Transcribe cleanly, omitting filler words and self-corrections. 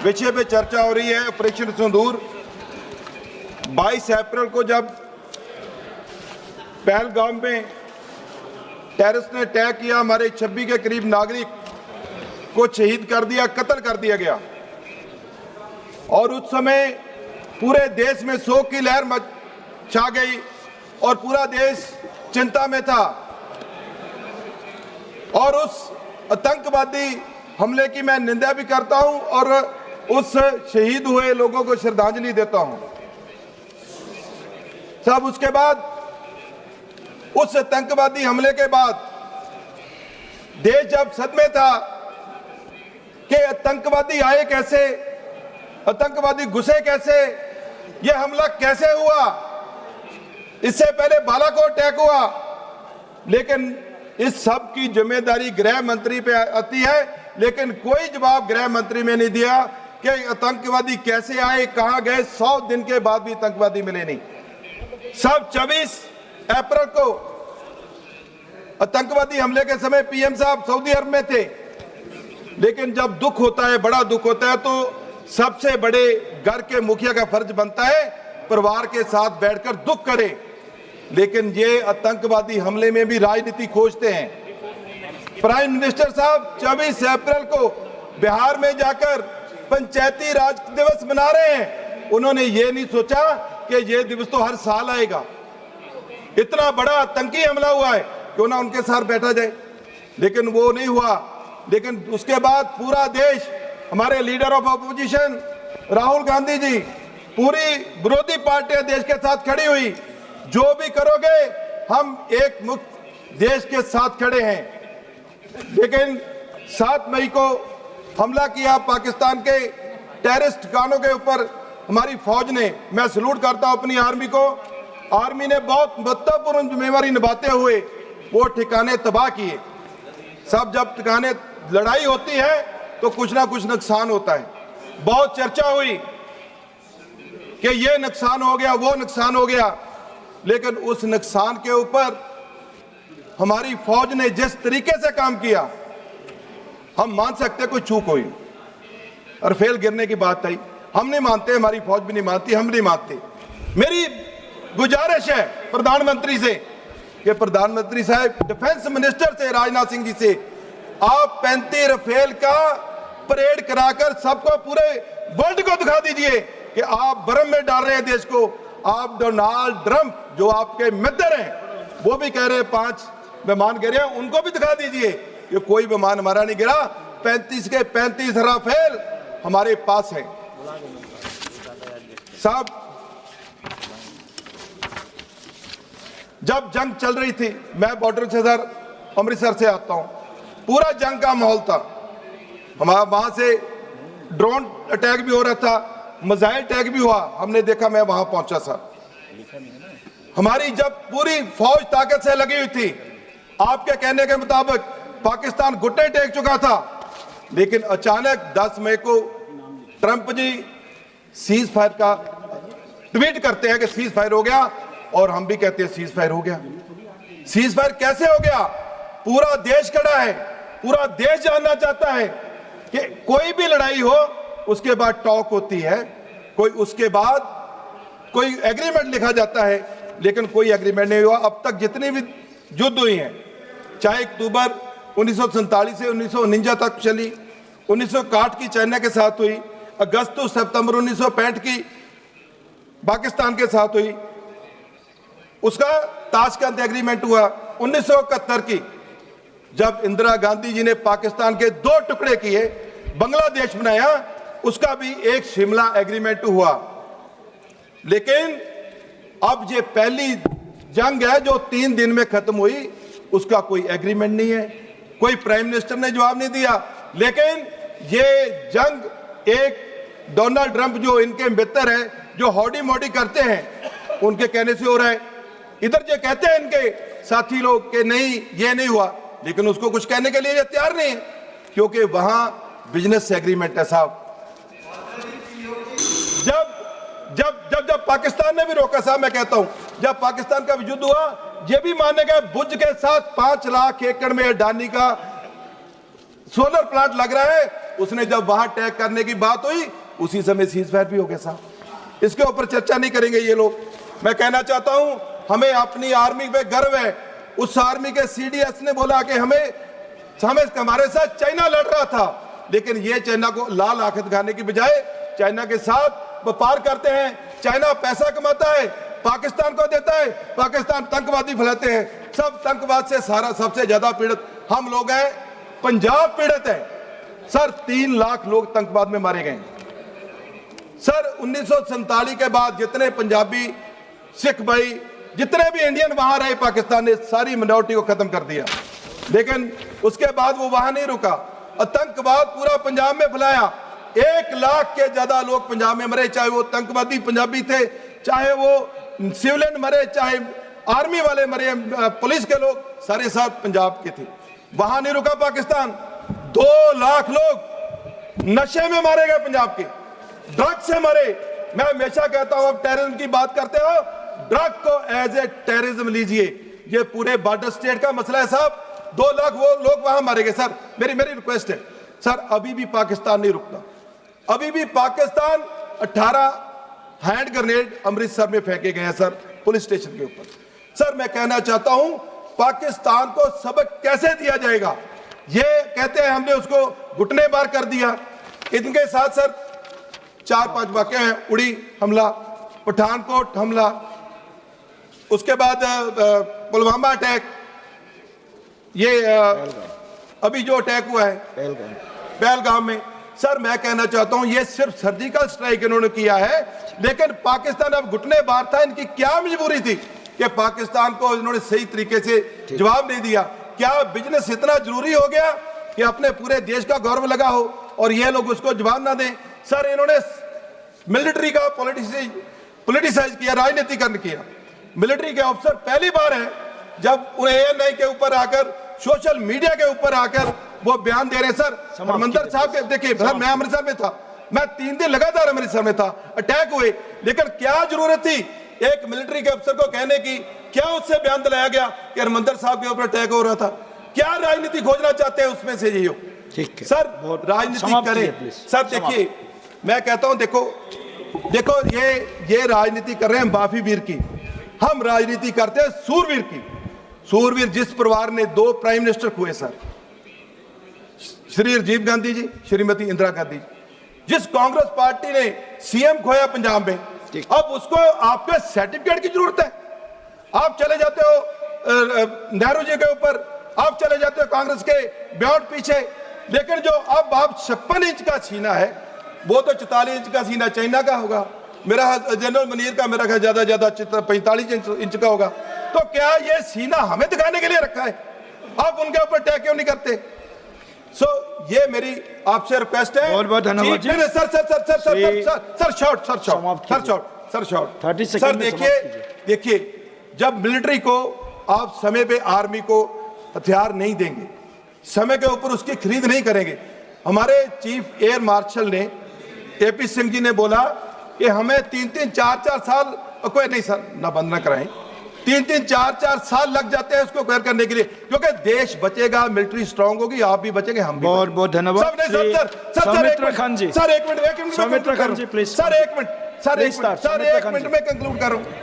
विषय पे चर्चा हो रही है ऑपरेशन सिंदूर। 22 अप्रैल को जब पहलगाम में टेररिस्ट ने अटैक किया, हमारे 26 के करीब नागरिक को शहीद कर दिया, कत्ल कर दिया गया, और उस समय पूरे देश में शोक की लहर छा गई और पूरा देश चिंता में था। और उस आतंकवादी हमले की मैं निंदा भी करता हूं और उस शहीद हुए लोगों को श्रद्धांजलि देता हूं। सब उसके बाद, उस आतंकवादी हमले के बाद देश जब सदमे था कि आतंकवादी आए कैसे, आतंकवादी घुसे कैसे, ये हमला कैसे हुआ। इससे पहले बालाकोट अटैक हुआ, लेकिन इस सब की जिम्मेदारी गृह मंत्री पे आती है, लेकिन कोई जवाब गृह मंत्री में नहीं दिया कि आतंकवादी कैसे आए, कहां गए। 100 दिन के बाद भी आतंकवादी मिले नहीं। सब 24 अप्रैल को आतंकवादी हमले के समय पीएम साहब सऊदी अरब में थे, लेकिन जब दुख होता है, बड़ा दुख होता है, तो सबसे बड़े घर के मुखिया का फर्ज बनता है परिवार के साथ बैठकर दुख करे। लेकिन ये आतंकवादी हमले में भी राजनीति खोजते हैं। प्राइम मिनिस्टर साहब 24 अप्रैल को बिहार में जाकर पंचायती राज दिवस मना रहे हैं। उन्होंने ये नहीं सोचा कि ये दिवस तो हर साल आएगा। इतना बड़ा आतंकी हमला हुआ है, क्यों ना उनके साथ बैठा जाए, लेकिन वो नहीं हुआ। लेकिन उसके बाद पूरा देश, हमारे leader of opposition Rahul Gandhi ji, पूरी विरोधी पार्टियां देश के साथ खड़ी हुई। जो भी करोगे, हम एक मुक्त देश के साथ खड़े हैं। लेकिन 7 मई को हमला किया पाकिस्तान के टेररिस्ट ठिकानों के ऊपर हमारी फौज ने। मैं सैल्यूट करता हूं अपनी आर्मी को। आर्मी ने बहुत महत्वपूर्ण जिम्मेवारी निभाते हुए वो ठिकाने तबाह किए। सब जब ठिकाने लड़ाई होती है तो कुछ ना कुछ नुकसान होता है। बहुत चर्चा हुई कि ये नुकसान हो गया, वो नुकसान हो गया, लेकिन उस नुकसान के ऊपर हमारी फौज ने जिस तरीके से काम किया, हम मान सकते कोई चूक हुई और फेल गिरने की बात आई। हम नहीं मानते, हमारी फौज भी नहीं मानती, हम नहीं मानते। मेरी गुजारिश है प्रधानमंत्री से कि प्रधानमंत्री साहब, डिफेंस मिनिस्टर से, राजनाथ सिंह जी से, आप 35 राफेल का परेड कराकर सबको, पूरे वर्ल्ड को दिखा दीजिए कि आप भ्रम में डाल रहे हैं देश को। आप डोनाल्ड ट्रंप जो आपके मित्र हैं, वो भी कह रहे हैं 5 विमान गिरे, उनको भी दिखा दीजिए कि कोई विमान हमारा नहीं गिरा। 35 के 35 राफेल हमारे पास है। साहब, जब जंग चल रही थी, मैं बॉर्डर से सर अमृतसर से आता हूं, पूरा जंग का माहौल था। हमारा वहां से ड्रोन अटैक भी हो रहा था, मिसाइल अटैक भी हुआ, हमने देखा। मैं वहां पहुंचा सर। हमारी जब पूरी फौज ताकत से लगी हुई थी, आपके कहने के मुताबिक पाकिस्तान घुटने टेक चुका था, लेकिन अचानक 10 मई को ट्रंप जी सीज फायर का ट्वीट करते हैं कि सीज फायर हो गया, और हम भी कहते हैं सीज फायर हो गया। सीज फायर कैसे हो गया? पूरा देश खड़ा है, पूरा देश जानना चाहता है कि कोई भी लड़ाई हो उसके बाद टॉक होती है, कोई उसके बाद कोई एग्रीमेंट लिखा जाता है, लेकिन कोई एग्रीमेंट नहीं हुआ। अब तक जितनी भी युद्ध हुई हैं, चाहे अक्टूबर 1947 से 1949 तक चली, 1961 की चाइना के साथ हुई, अगस्त सितंबर 1965 की पाकिस्तान के साथ हुई, उसका ताशकंद एग्रीमेंट हुआ 1971 की, जब इंदिरा गांधी जी ने पाकिस्तान के 2 टुकड़े किए, बांग्लादेश बनाया, उसका भी एक शिमला एग्रीमेंट हुआ। लेकिन अब ये पहली जंग है जो 3 दिन में खत्म हुई, उसका कोई एग्रीमेंट नहीं है, कोई प्राइम मिनिस्टर ने जवाब नहीं दिया। लेकिन ये जंग एक डोनाल्ड ट्रंप जो इनके मित्र हैं, जो हौडी मोडी करते हैं, उनके कहने से हो रहा है। इधर ये कहते हैं इनके साथी लोग कि नहीं, ये नहीं हुआ, लेकिन उसको कुछ कहने के लिए ये तैयार नहीं है, क्योंकि वहां बिजनेस एग्रीमेंट है साहब। जब जब जब जब पाकिस्तान ने भी रोका साहब, मैं कहता हूं, जब पाकिस्तान का युद्ध हुआ, ये भी माने गए भुज के साथ 5 लाख एकड़ में अडानी का सोलर प्लांट लग रहा है, उसने जब वहां अटैक करने की बात हुई उसी समय सीज फायर भी हो गया साहब। इसके ऊपर चर्चा नहीं करेंगे ये लोग। मैं कहना चाहता हूं हमें अपनी आर्मी पे गर्व है। उस आर्मी के सीडीएस ने बोला कि हमारे साथ चाइना लड़ रहा था, लेकिन ये चाइना को लाल आंखें दिखाने की बजाय चाइना के साथ व्यापार करते हैं। चाइना पैसा कमाता है, पाकिस्तान को देता है, पाकिस्तान आतंकवादी फैलाते हैं। सब आतंकवाद से सबसे ज्यादा पीड़ित हम लोग हैं। पंजाब पीड़ित है सर, 3 लाख लोग आतंकवाद में मारे गए सर। 1947 के बाद जितने पंजाबी, सिख भाई, जितने भी इंडियन वहां रहे, पाकिस्तान ने सारी मिनोरिटी को खत्म कर दिया। लेकिन उसके बाद वो वहां नहीं रुका, आतंकवाद पूरा पंजाब में फैलाया। 1 लाख के ज्यादा लोग पंजाब में मरे, चाहे वो आतंकवादी पंजाबी थे, चाहे वो सिविलियन मरे, चाहे आर्मी वाले मरे, पुलिस के लोग, सारे साथ पंजाब के थे। वहां नहीं रुका पाकिस्तान। 2 लाख लोग नशे में मारे गए पंजाब के, ड्रग से मरे। मैं हमेशा कहता हूं, अब टेररिज्म की बात करते हो, ड्रग को एज ए टेररिज्म लीजिए। ये पूरे बॉर्डर स्टेट का मसला है साहब। 2 लाख वो लोग वहां मारे गए सर। मेरी रिक्वेस्ट है सर, अभी भी पाकिस्तान नहीं रुकता। अभी भी पाकिस्तान 18 हैंड ग्रेनेड अमृतसर में फेंके गए हैं सर, पुलिस स्टेशन के ऊपर। सर मैं कहना चाहता हूं, पाकिस्तान को सबक कैसे दिया जाएगा? ये कहते हैं हमने उसको घुटने बार कर दिया। इनके साथ सर 4-5 वाक़े हैं। उड़ी हमला, पठानकोट हमला, उसके बाद पुलवामा अटैक, ये अभी जो अटैक हुआ है पहलगाम में। सर मैं कहना चाहता हूं, ये सिर्फ सर्जिकल स्ट्राइक इन्होंने किया है, लेकिन पाकिस्तान अब घुटने बार था। इनकी क्या मजबूरी थी कि पाकिस्तान को इन्होंने सही तरीके से जवाब नहीं दिया? क्या बिजनेस इतना जरूरी हो गया कि अपने पूरे देश का गौरव लगा हो और ये लोग उसको जवाब ना दें? सर इन्होंने मिलिट्री का पॉलिटिसाइज किया, राजनीतिकरण किया। मिलिट्री के अफसर पहली बार है जब उन्हें ANI के ऊपर आकर, सोशल मीडिया के ऊपर आकर वो बयान दे रहे हैं। सर हरमंदर साहब के देखिए सर, मैं अमृतसर में था, मैं 3 दिन लगातार अमृतसर में था, अटैक हुए, लेकिन क्या जरूरत थी एक मिलिट्री के अफसर को कहने की? क्या उससे बयान दिलाया गया कि हरमंदर साहब के ऊपर अटैक हो रहा था? क्या राजनीति खोजना चाहते हैं उसमें से? ये हो सर, राजनीति करें सर। देखिए मैं कहता हूं, देखो ये राजनीति कर रहे हैं माफी वीर की, हम राजनीति करते हैं सूरवीर की। सूरवीर जिस परिवार ने 2 प्राइम मिनिस्टर हुए सर, श्री राजीव गांधी जी, श्रीमती इंदिरा गांधी, जिस कांग्रेस पार्टी ने CM खोया पंजाब में, अब उसको आपके सर्टिफिकेट की जरूरत है? आप चले जाते हो नेहरू जी के ऊपर, आप चले जाते हो कांग्रेस के ब्याट पीछे, लेकिन जो अब आप 56 इंच का सीना है, वो तो 44 इंच का सीना चाइना का होगा। मेरा जनरल मनीर का मेरा ख्याल ज्यादा 45 इंच का होगा। तो क्या ये सीना हमें दिखाने के लिए रखा है? आप उनके ऊपर अटैक क्यों नहीं करते? ये मेरी आपसे रिक्वेस्ट है। बहुत बहुत धन्यवाद जी। सर देखिए जब मिलिट्री को आप समय पे आर्मी को हथियार नहीं देंगे, समय के ऊपर उसकी खरीद नहीं करेंगे। हमारे चीफ एयर मार्शल ने AP सिंह जी ने बोला कि हमें 3-3, 4-4 साल, कोई नहीं सर ना बंद ना कराएं, 3-3, 4-4 साल लग जाते हैं उसको क्लियर करने के लिए, क्योंकि देश बचेगा, मिलिट्री स्ट्रांग होगी, आप भी बचेंगे, हम भी। बहुत बहुत धन्यवाद सौमित्र खान जी। सर एक minute Saumitra Khan ji please. Sir एक मिनट में कंक्लूड कर रहा हूं।